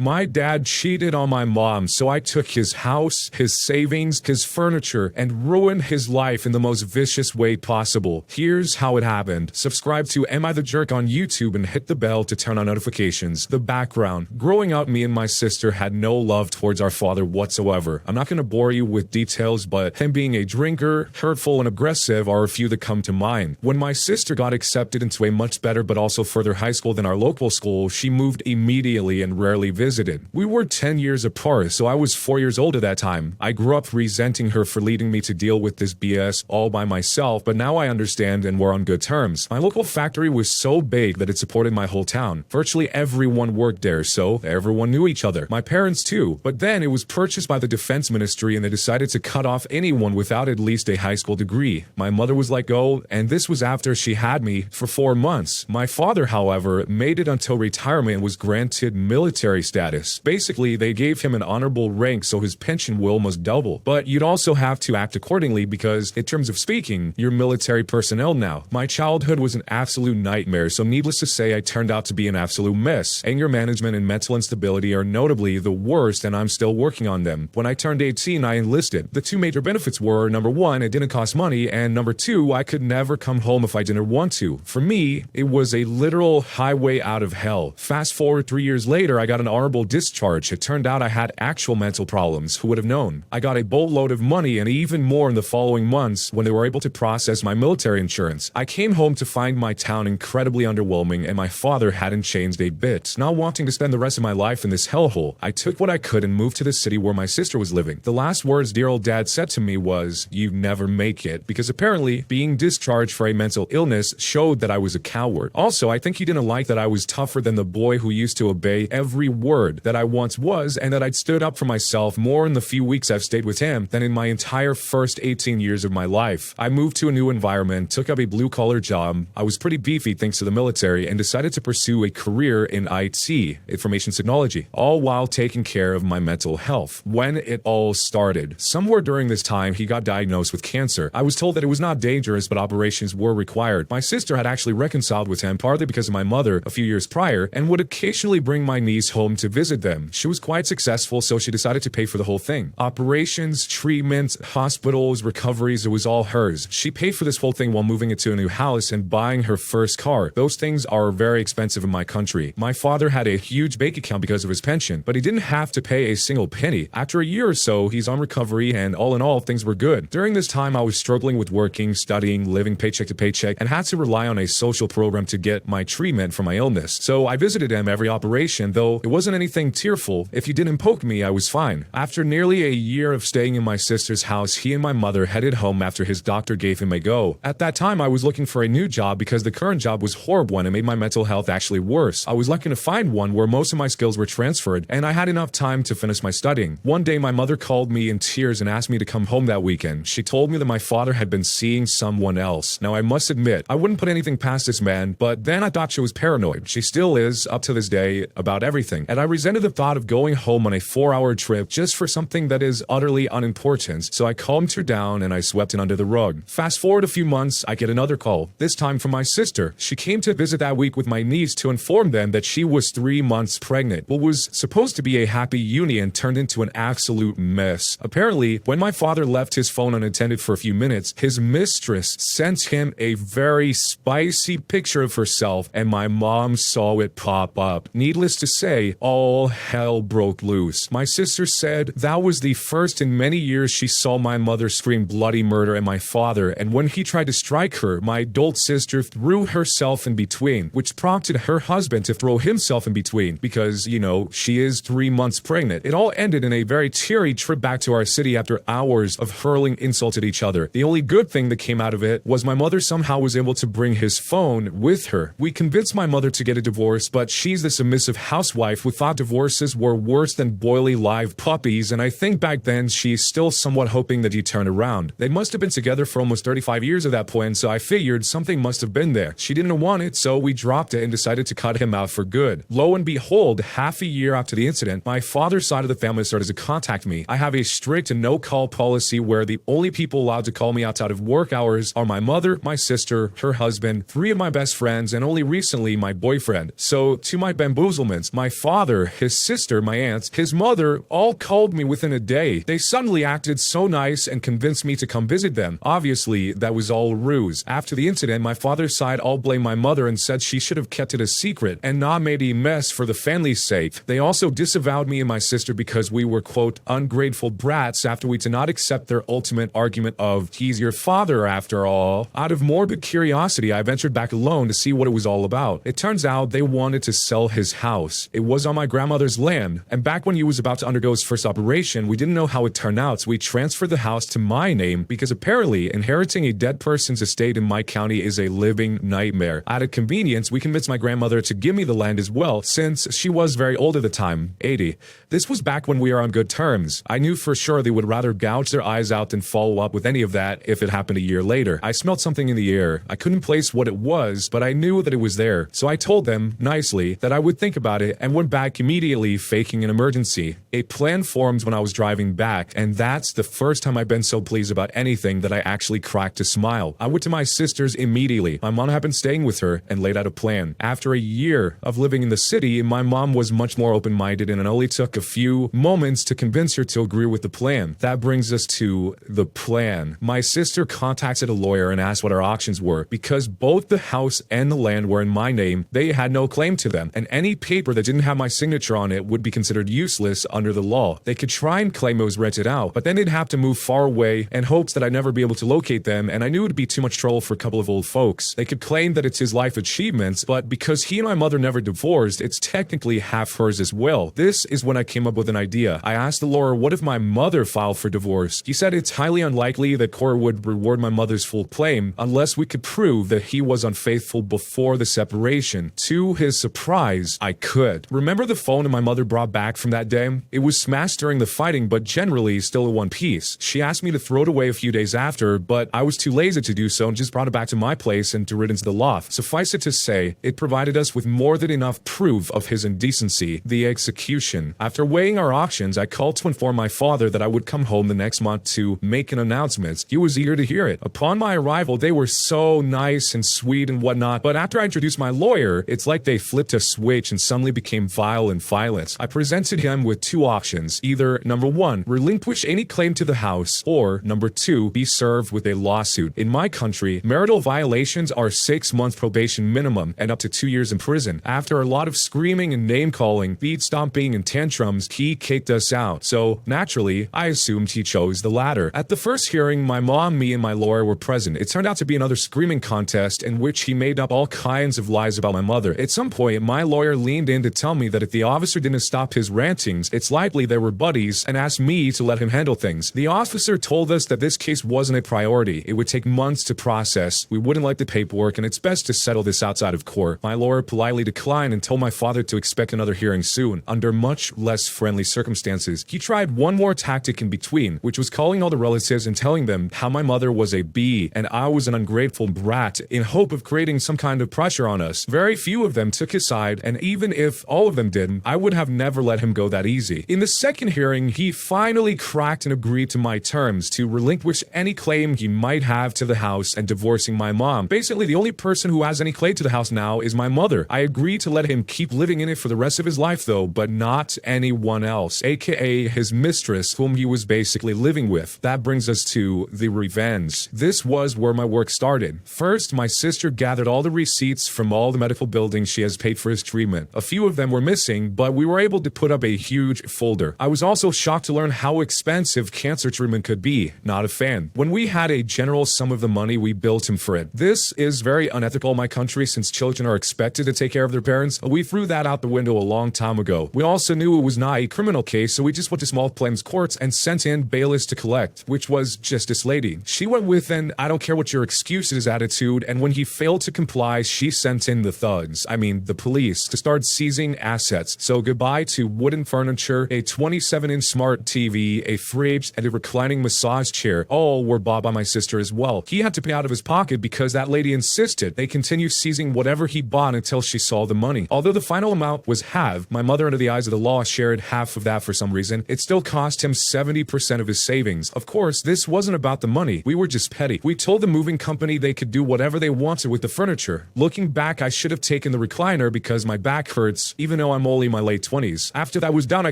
My dad cheated on my mom, so I took his house, his savings, his furniture, and ruined his life in the most vicious way possible. Here's how it happened. Subscribe to Am I the Jerk on YouTube and hit the bell to turn on notifications. The background. Growing up, me and my sister had no love towards our father whatsoever. I'm not going to bore you with details, but him being a drinker, hurtful, and aggressive are a few that come to mind. When my sister got accepted into a much better but also further high school than our local school, she moved immediately and rarely visited. We were 10 years apart, so I was 4 years old at that time. I grew up resenting her for leading me to deal with this BS all by myself, but now I understand and we're on good terms. My local factory was so big that it supported my whole town. Virtually everyone worked there, so everyone knew each other. My parents too, but then it was purchased by the defense ministry and they decided to cut off anyone without at least a high school degree. My mother was let go, and this was after she had me for 4 months. My father, however, made it until retirement and was granted military status. Basically, they gave him an honorable rank so his pension will almost double. But you'd also have to act accordingly because, in terms of speaking, you're military personnel now. My childhood was an absolute nightmare, so needless to say, I turned out to be an absolute mess. Anger management and mental instability are notably the worst, and I'm still working on them. When I turned 18, I enlisted. The two major benefits were, number one, it didn't cost money, and number two, I could never come home if I didn't want to. For me, it was a literal highway out of hell. Fast forward 3 years later, I got an honorable discharge. It turned out I had actual mental problems. Who would have known? I got a boatload of money and even more in the following months when they were able to process my military insurance. I came home to find my town incredibly underwhelming and my father hadn't changed a bit. Not wanting to spend the rest of my life in this hellhole, I took what I could and moved to the city where my sister was living. The last words dear old dad said to me was, "You never make it," because apparently being discharged for a mental illness showed that I was a coward. Also, I think he didn't like that I was tougher than the boy who used to obey every word that I once was, and that I'd stood up for myself more in the few weeks I've stayed with him than in my entire first 18 years of my life. I moved to a new environment, took up a blue-collar job. I was pretty beefy thanks to the military, and decided to pursue a career in IT, information technology, all while taking care of my mental health. When it all started, somewhere during this time, he got diagnosed with cancer. I was told that it was not dangerous, but operations were required. My sister had actually reconciled with him, partly because of my mother a few years prior, and would occasionally bring my niece home to visit them. She was quite successful, so she decided to pay for the whole thing. Operations, treatments, hospitals, recoveries, it was all hers. She paid for this whole thing while moving into a new house and buying her first car. Those things are very expensive in my country. My father had a huge bank account because of his pension, but he didn't have to pay a single penny. After a year or so, he's on recovery, and all in all, things were good. During this time, I was struggling with working, studying, living paycheck to paycheck, and had to rely on a social program to get my treatment for my illness. So I visited him every operation, though it wasn't anything tearful. If he didn't poke me, I was fine. After nearly a year of staying in my sister's house, he and my mother headed home after his doctor gave him a go. At that time, I was looking for a new job because the current job was horrible and it made my mental health actually worse. I was lucky to find one where most of my skills were transferred, and I had enough time to finish my studying. One day, my mother called me in tears and asked me to come home that weekend. She told me that my father had been seeing someone else. Now, I must admit, I wouldn't put anything past this man, but then I thought she was paranoid. She still is, up to this day, about everything. And I resented the thought of going home on a 4-hour trip just for something that is utterly unimportant. So I calmed her down and I swept it under the rug. Fast forward a few months, I get another call, this time from my sister. She came to visit that week with my niece to inform them that she was 3 months pregnant. What was supposed to be a happy union turned into an absolute mess. Apparently, when my father left his phone unattended for a few minutes, his mistress sent him a very spicy picture of herself, and my mom saw it pop up. Needless to say, all hell broke loose. My sister said that was the first in many years she saw my mother scream bloody murder at my father, and when he tried to strike her, my adult sister threw herself in between, which prompted her husband to throw himself in between because, you know, she is 3 months pregnant. It all ended in a very teary trip back to our city after hours of hurling insults at each other. The only good thing that came out of it was my mother somehow was able to bring his phone with her. We convinced my mother to get a divorce, but she's the submissive housewife who thought divorces were worse than boily live puppies, and I think back then she's still somewhat hoping that he turned around. They must have been together for almost 35 years at that point, so I figured something must have been there. She didn't want it, so we dropped it and decided to cut him out for good. Lo and behold, half a year after the incident, my father's side of the family started to contact me. I have a strict no-call policy where the only people allowed to call me outside of work hours are my mother, my sister, her husband, 3 of my best friends, and only recently my boyfriend. So, to my bamboozlements, my father father, his sister, my aunts, his mother, all called me within a day. They suddenly acted so nice and convinced me to come visit them. Obviously, that was all a ruse. After the incident, my father's side all blamed my mother and said she should have kept it a secret and not made a mess for the family's sake. They also disavowed me and my sister because we were, quote, ungrateful brats after we did not accept their ultimate argument of, he's your father after all. Out of morbid curiosity, I ventured back alone to see what it was all about. It turns out they wanted to sell his house. It was on my grandmother's land, and back when he was about to undergo his first operation, we didn't know how it turned out, so we transferred the house to my name because apparently inheriting a dead person's estate in my county is a living nightmare. Out of convenience, we convinced my grandmother to give me the land as well, since she was very old at the time, 80. This was back when we were on good terms. I knew for sure they would rather gouge their eyes out than follow up with any of that if it happened a year later. I smelled something in the air. I couldn't place what it was, but I knew that it was there. So I told them, nicely, that I would think about it and went back immediately, faking an emergency. A plan formed when I was driving back, and that's the first time I've been so pleased about anything that I actually cracked a smile. I went to my sister's immediately. My mom had been staying with her and laid out a plan. After a year of living in the city, my mom was much more open-minded, and it only took a few moments to convince her to agree with the plan. That brings us to the plan. My sister contacted a lawyer and asked what our options were. Because both the house and the land were in my name, they had no claim to them, and any paper that didn't have my signature on it would be considered useless under the law. They could try and claim it was rented out, but then they'd have to move far away in hopes that I'd never be able to locate them, and I knew it'd be too much trouble for a couple of old folks. They could claim that it's his life achievements, but because he and my mother never divorced, it's technically half hers as well. This is when I came up with an idea. I asked the lawyer, what if my mother filed for divorce? He said it's highly unlikely that court would reward my mother's full claim unless we could prove that he was unfaithful before the separation. To his surprise, I could. Remember the phone that my mother brought back from that day? It was smashed during the fighting, but generally still in one piece. She asked me to throw it away a few days after, but I was too lazy to do so and just brought it back to my place and threw it into the loft. Suffice it to say, it provided us with more than enough proof of his indecency, the execution. After weighing our options, I called to inform my father that I would come home the next month to make an announcement. He was eager to hear it. Upon my arrival, they were so nice and sweet and whatnot, but after I introduced my lawyer, it's like they flipped a switch and suddenly became vile and violent. I presented him with two options. Either, number one, relinquish any claim to the house, or number two, be served with a lawsuit. In my country, marital violations are 6-month probation minimum and up to 2 years in prison. After a lot of screaming and name-calling, feet stomping and tantrums, he kicked us out. So, naturally, I assumed he chose the latter. At the first hearing, my mom, me, and my lawyer were present. It turned out to be another screaming contest in which he made up all kinds of lies about my mother. At some point, my lawyer leaned in to tell me that if the officer didn't stop his rantings, it's likely they were buddies, and asked me to let him handle things. The officer told us that this case wasn't a priority. It would take months to process. We wouldn't like the paperwork, and it's best to settle this outside of court. My lawyer politely declined and told my father to expect another hearing soon, under much less friendly circumstances. He tried one more tactic in between, which was calling all the relatives and telling them how my mother was a bee and I was an ungrateful brat, in hope of creating some kind of pressure on us. Very few of them took his side, and even if all of them did, I would have never let him go that easy. In the second hearing, he finally cracked and agreed to my terms to relinquish any claim he might have to the house and divorcing my mom. Basically, the only person who has any claim to the house now is my mother. I agreed to let him keep living in it for the rest of his life though, but not anyone else, aka his mistress, whom he was basically living with. That brings us to the revenge. This was where my work started. First, my sister gathered all the receipts from all the medical buildings she has paid for his treatment. A few of them were missing, but we were able to put up a huge folder. I was also shocked to learn how expensive cancer treatment could be. Not a fan. When we had a general sum of the money, we billed him for it. This is very unethical in my country since children are expected to take care of their parents. We threw that out the window a long time ago. We also knew it was not a criminal case, so we just went to small claims courts and sent in bailiffs to collect, which was just this lady. She went with an I don't care what your excuse is attitude, and when he failed to comply, she sent in the thugs, the police, to start seizing assets. So goodbye to wooden furniture, a 27-inch smart TV, a fridge, and a reclining massage chair. All were bought by my sister as well. He had to pay out of his pocket because that lady insisted. They continued seizing whatever he bought until she saw the money. Although the final amount was half, my mother under the eyes of the law shared half of that for some reason, it still cost him 70% of his savings. Of course, this wasn't about the money. We were just petty. We told the moving company they could do whatever they wanted with the furniture. Looking back, I should have taken the recliner because my back hurts, even though I'm I'm only in my late 20s. After that was done, I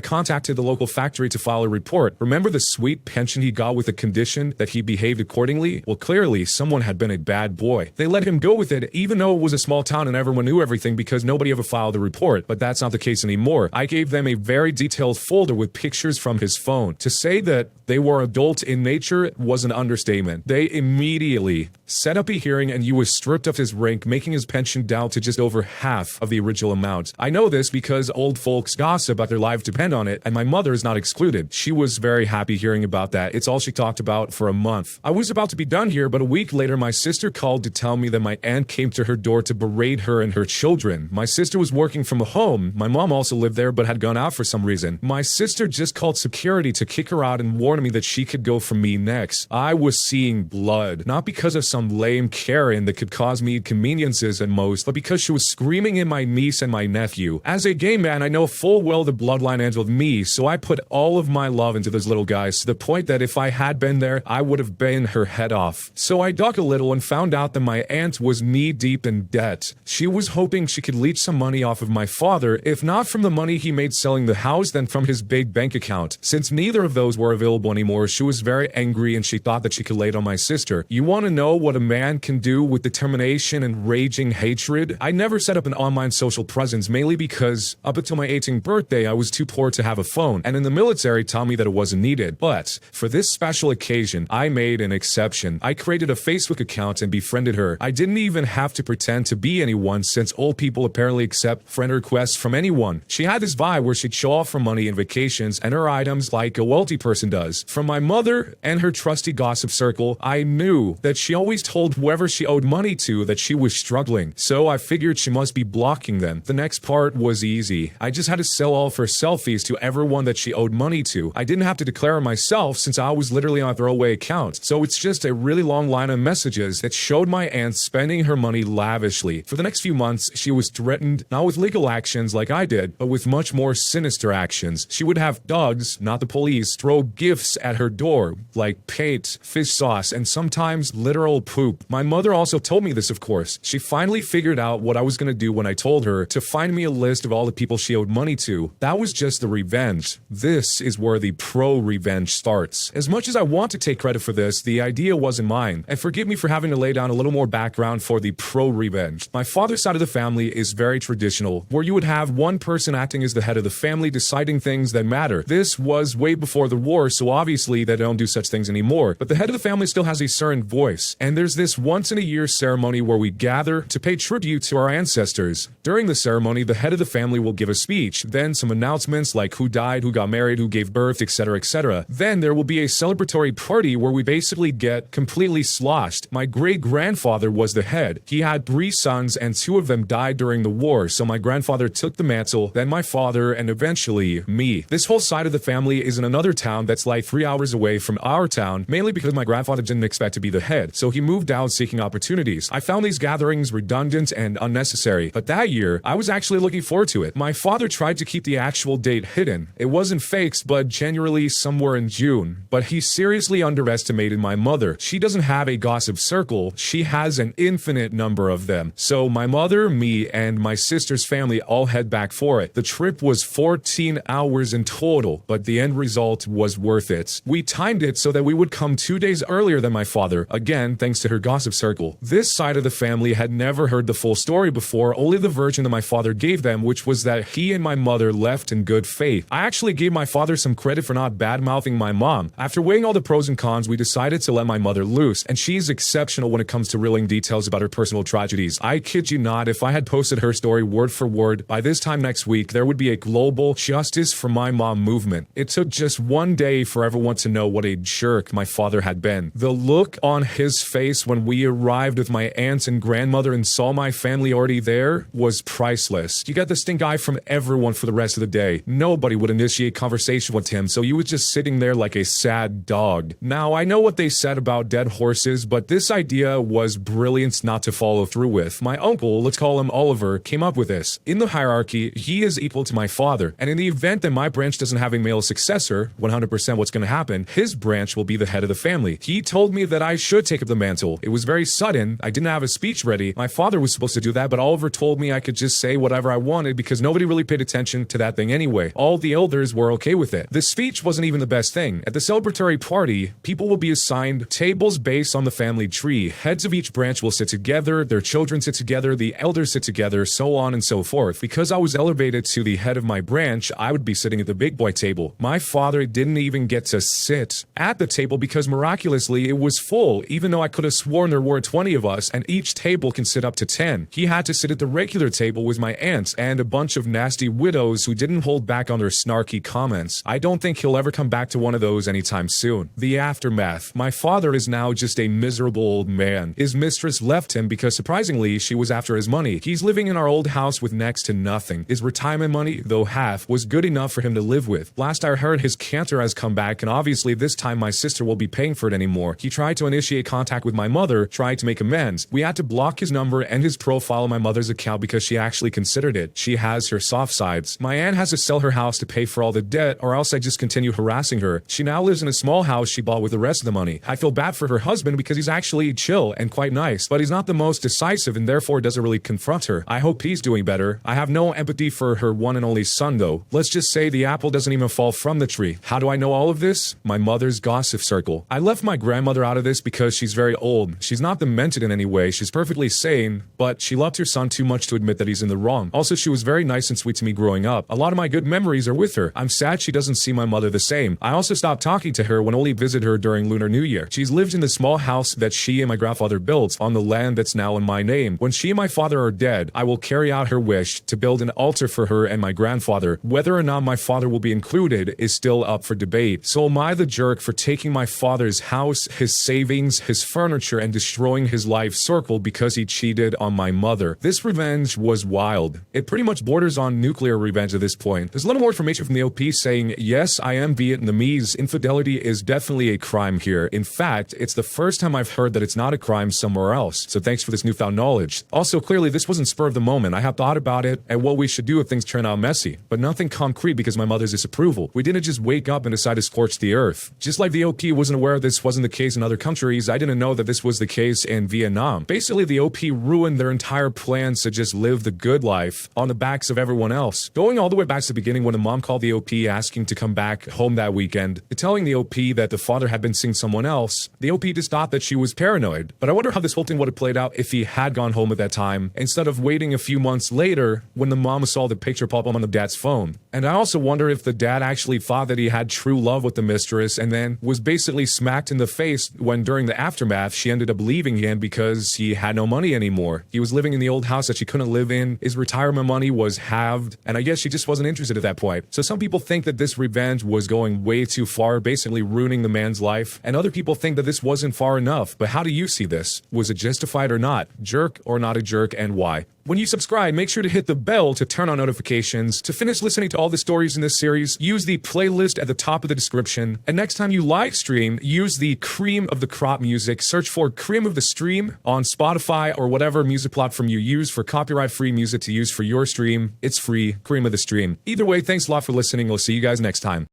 contacted the local factory to file a report. Remember the sweet pension he got with the condition that he behaved accordingly? Well, clearly, someone had been a bad boy. They let him go with it, even though it was a small town and everyone knew everything because nobody ever filed a report. But that's not the case anymore. I gave them a very detailed folder with pictures from his phone. To say that they were adult in nature was an understatement. They immediately set up a hearing and he was stripped of his rank, making his pension down to just over half of the original amount. I know this because old folks gossip about their lives depend on it, and my mother is not excluded. She was very happy hearing about that. It's all she talked about for a month. I was about to be done here, but a week later my sister called to tell me that my aunt came to her door to berate her and her children. My sister was working from home. My mom also lived there but had gone out for some reason. My sister just called security to kick her out and warn me that she could go for me next. I was seeing blood, not because of some lame Karen that could cause me inconveniences at most, but because she was screaming at my niece and my nephew. As a gay man, I know full well the bloodline ends with me, so I put all of my love into those little guys to the point that if I had been there, I would have been her head off. So I dug a little and found out that my aunt was knee-deep in debt. She was hoping she could leech some money off of my father, if not from the money he made selling the house, then from his big bank account. Since neither of those were available anymore, she was very angry and she thought that she could lay it on my sister. You want to know what a man can do with determination and raging hatred? I never set up an online social presence, mainly because up until my 18th birthday, I was too poor to have a phone, and in the military told me that it wasn't needed. But for this special occasion, I made an exception. I created a Facebook account and befriended her. I didn't even have to pretend to be anyone, since old people apparently accept friend requests from anyone. She had this vibe where she'd show off her money and vacations and her items like a wealthy person does. From my mother and her trusty gossip circle, I knew that she always told whoever she owed money to that she was struggling, so I figured she must be blocking them. The next part was easy. I just had to sell all of her selfies to everyone that she owed money to. I didn't have to declare myself since I was literally on a throwaway account, so it's just a really long line of messages that showed my aunt spending her money lavishly. For the next few months, she was threatened not with legal actions like I did, but with much more sinister actions. She would have thugs, not the police, throw gifts at her door, like paint, fish sauce, and sometimes literal poop. My mother also told me this, of course. She finally figured out what I was gonna do when I told her to find me a list of all the people she owed money to. That was just the revenge. This is where the pro-revenge starts. As much as I want to take credit for this, the idea wasn't mine. And forgive me for having to lay down a little more background for the pro-revenge. My father's side of the family is very traditional, where you would have one person acting as the head of the family deciding things that matter. This was way before the war, so obviously they don't do such things anymore. But the head of the family still has a certain voice. And there's this once-in-a-year ceremony where we gather to pay tribute to our ancestors. During the ceremony, the head of the family will give a speech, then some announcements like who died, who got married, who gave birth, etc., etc. Then there will be a celebratory party where we basically get completely sloshed. My great-grandfather was the head. He had 3 sons and 2 of them died during the war, so my grandfather took the mantle, then my father, and eventually me. This whole side of the family is in another town that's like 3 hours away from our town, mainly because my grandfather didn't expect to be the head, so he moved out seeking opportunities. I found these gatherings redundant and unnecessary, but that year, I was actually looking forward to it. My father tried to keep the actual date hidden. It wasn't fixed, but genuinely somewhere in June. But he seriously underestimated my mother. She doesn't have a gossip circle, she has an infinite number of them. So my mother, me, and my sister's family all head back for it. The trip was 14 hours in total, but the end result was worth it. We timed it so that we would come 2 days earlier than my father, again thanks to her gossip circle. This side of the family had never heard the full story before, only the version that my father gave them, which was that he and my mother left in good faith. I actually gave my father some credit for not bad-mouthing my mom. After weighing all the pros and cons, we decided to let my mother loose, and she's exceptional when it comes to revealing details about her personal tragedies. I kid you not, if I had posted her story word for word, by this time next week, there would be a global justice for my mom movement. It took just one day for everyone to know what a jerk my father had been. The look on his face when we arrived with my aunts and grandmother and saw my family already there was priceless. You got the stink eye from everyone for the rest of the day. Nobody would initiate conversation with him, so you was just sitting there like a sad dog. Now, I know what they said about dead horses, but this idea was brilliant not to follow through with. My uncle, let's call him Oliver, came up with this. In the hierarchy, he is equal to my father, and in the event that my branch doesn't have a male successor, 100% what's going to happen, his branch will be the head of the family. He told me that I should take up the mantle. It was very sudden. I didn't have a speech ready. My father was supposed to do that, but Oliver told me I could just say whatever I wanted because because nobody really paid attention to that thing anyway. All the elders were okay with it. The speech wasn't even the best thing. At the celebratory party, people will be assigned tables based on the family tree. Heads of each branch will sit together, their children sit together, the elders sit together, so on and so forth. Because I was elevated to the head of my branch, I would be sitting at the big boy table. My father didn't even get to sit at the table because miraculously it was full, even though I could have sworn there were 20 of us and each table can sit up to 10. He had to sit at the regular table with my aunts and a bunch of nasty widows who didn't hold back on their snarky comments. I don't think he'll ever come back to one of those anytime soon. The aftermath. My father is now just a miserable old man. His mistress left him because surprisingly she was after his money. He's living in our old house with next to nothing. His retirement money, though half, was good enough for him to live with. Last I heard, his cancer has come back, and obviously this time my sister will be paying for it anymore. He tried to initiate contact with my mother, trying to make amends. We had to block his number and his profile on my mother's account because she actually considered it. She has her soft sides. My aunt has to sell her house to pay for all the debt, or else I just continue harassing her. She now lives in a small house she bought with the rest of the money. I feel bad for her husband because he's actually chill and quite nice, but he's not the most decisive and therefore doesn't really confront her. I hope he's doing better. I have no empathy for her one and only son though. Let's just say the apple doesn't even fall from the tree. How do I know all of this? My mother's gossip circle. I left my grandmother out of this because she's very old. She's not demented in any way. She's perfectly sane, but she loved her son too much to admit that he's in the wrong. Also, she was very nice and sweet to me growing up. A lot of my good memories are with her. I'm sad she doesn't see my mother the same. I also stopped talking to her when I only visit her during Lunar New Year. She's lived in the small house that she and my grandfather built on the land that's now in my name. When she and my father are dead, I will carry out her wish to build an altar for her and my grandfather. Whether or not my father will be included is still up for debate. So am I the jerk for taking my father's house, his savings, his furniture, and destroying his life circle because he cheated on my mother? This revenge was wild. It pretty much borders on nuclear revenge at this point. There's a little more information from the OP saying, yes, I am Vietnamese. Infidelity is definitely a crime here. In fact, it's the first time I've heard that it's not a crime somewhere else. So thanks for this newfound knowledge. Also, clearly this wasn't spur of the moment. I have thought about it and what we should do if things turn out messy, but nothing concrete because of my mother's disapproval. We didn't just wake up and decide to scorch the earth. Just like the OP wasn't aware this wasn't the case in other countries, I didn't know that this was the case in Vietnam. Basically, the OP ruined their entire plans to just live the good life on the backs of everyone else. Going all the way back to the beginning when the mom called the OP asking to come back home that weekend, to telling the OP that the father had been seeing someone else, the OP just thought that she was paranoid. But I wonder how this whole thing would have played out if he had gone home at that time, instead of waiting a few months later when the mom saw the picture pop up on the dad's phone. And I also wonder if the dad actually thought that he had true love with the mistress and then was basically smacked in the face when during the aftermath she ended up leaving him because he had no money anymore. He was living in the old house that she couldn't live in, his retirement money was halved, and I guess she just wasn't interested at that point. So some people think that this revenge was going way too far, basically ruining the man's life, and other people think that this wasn't far enough. But how do you see this? Was it justified or not? Jerk or not a jerk, and why? When you subscribe, make sure to hit the bell to turn on notifications. To finish listening to all the stories in this series, use the playlist at the top of the description. And next time you live stream, use the cream of the crop music. Search for Cream of the Stream on Spotify or whatever music platform you use for copyright-free music to use for your stream. It's free, Cream of the Stream. Either way, thanks a lot for listening. We'll see you guys next time.